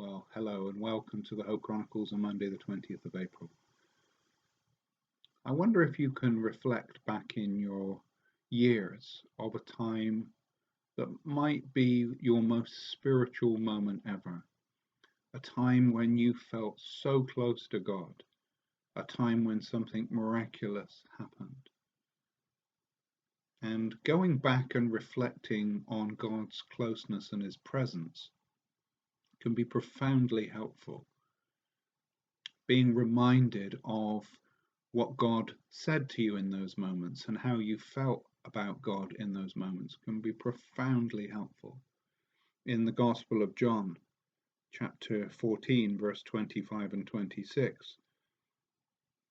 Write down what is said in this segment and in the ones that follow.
Well, hello and welcome to the Hope Chronicles on Monday, the 20th of April. I wonder if you can reflect back in your years of a time that might be your most spiritual moment ever, a time when you felt so close to God, a time when something miraculous happened. And going back and reflecting on God's closeness and His presence can be profoundly helpful. Being reminded of what God said to you in those moments and how you felt about God in those moments can be profoundly helpful. In the Gospel of John, chapter 14, verse 25 and 26,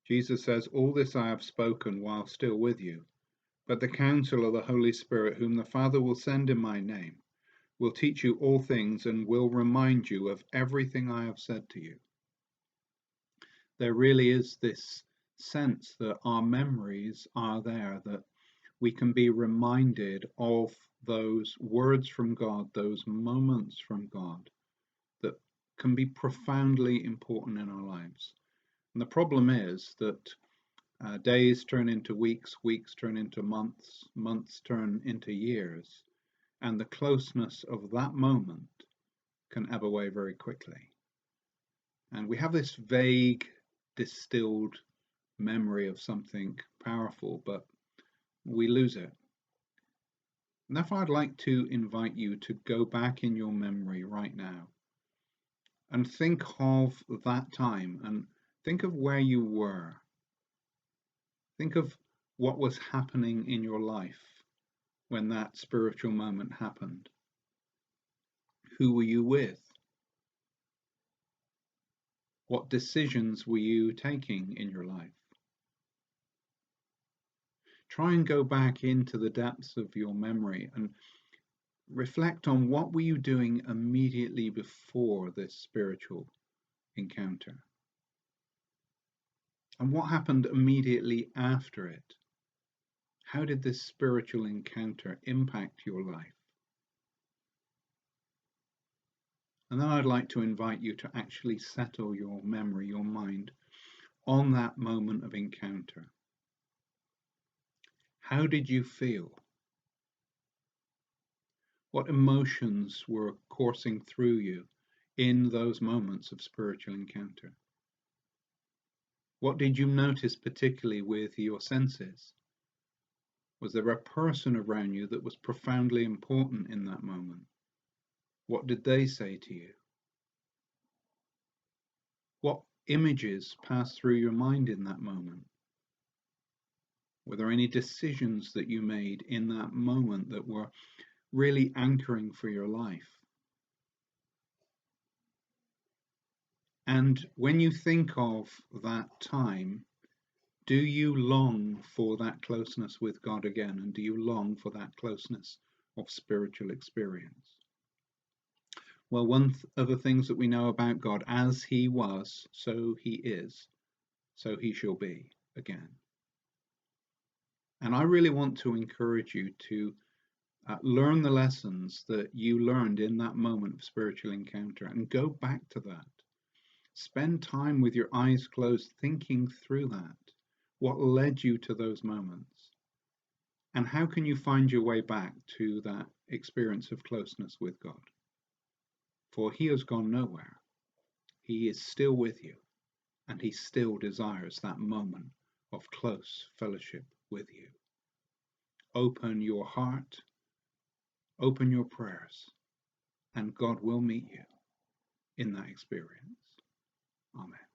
Jesus says, "All this I have spoken while still with you, but the Counselor, the Holy Spirit, whom the Father will send in my name, will teach you all things and will remind you of everything I have said to you." There really is this sense that our memories are there, that we can be reminded of those words from God, those moments from God that can be profoundly important in our lives. And the problem is that days turn into weeks, weeks turn into months, months turn into years, and the closeness of that moment can ebb away very quickly. And we have this vague, distilled memory of something powerful, but we lose it. And therefore, I'd like to invite you to go back in your memory right now and think of that time and think of where you were. Think of what was happening in your life when that spiritual moment happened. Who were you with? What decisions were you taking in your life? Try and go back into the depths of your memory and reflect on what were you doing immediately before this spiritual encounter, and what happened immediately after it. How did this spiritual encounter impact your life? And then I'd like to invite you to actually settle your memory, your mind, on that moment of encounter. How did you feel? What emotions were coursing through you in those moments of spiritual encounter? What did you notice particularly with your senses? Was there a person around you that was profoundly important in that moment? What did they say to you? What images passed through your mind in that moment? Were there any decisions that you made in that moment that were really anchoring for your life? And when you think of that time, do you long for that closeness with God again? And do you long for that closeness of spiritual experience? Well, one of the things that we know about God, as He was, so He is, so He shall be again. And I really want to encourage you to learn the lessons that you learned in that moment of spiritual encounter and go back to that. Spend time with your eyes closed, thinking through that. What led you to those moments? And how can you find your way back to that experience of closeness with God? For He has gone nowhere. He is still with you, and He still desires that moment of close fellowship with you. Open your heart, open your prayers, and God will meet you in that experience. Amen.